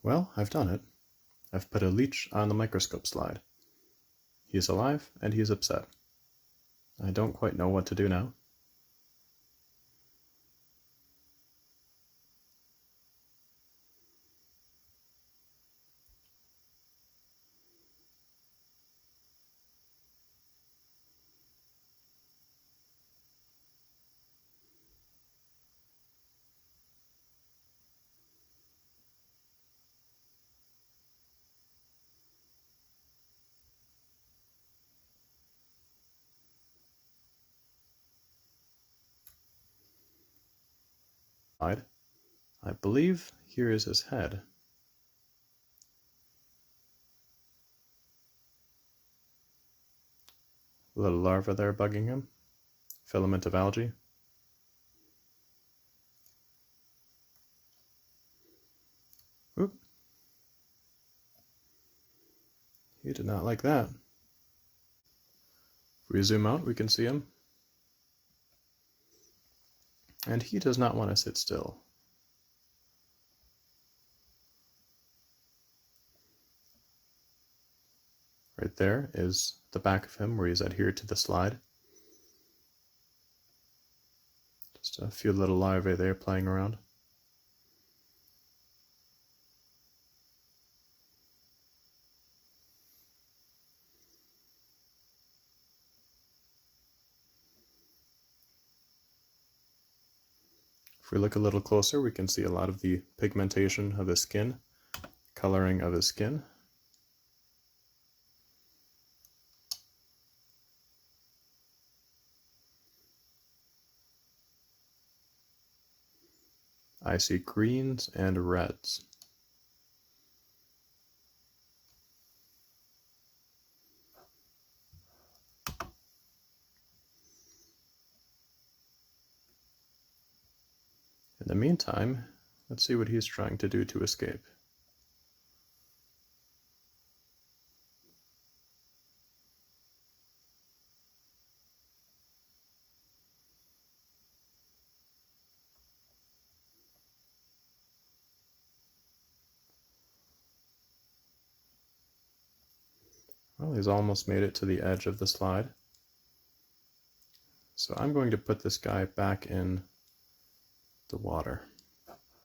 Well, I've done it. I've put a leech on the microscope slide. He's alive and he's upset. I don't quite know what to do now. I believe here is his head. A little larva there bugging him. Filament of algae. Oop. He did not like that. If we zoom out, we can see him. And he does not want to sit still. Right there is the back of him where he's adhered to the slide. Just a few little larvae there playing around. If we look a little closer, we can see a lot of the pigmentation of his skin, coloring of his skin. I see greens and reds. In the meantime, let's see what he's trying to do to escape. Well, he's almost made it to the edge of the slide. So I'm going to put this guy back in the water.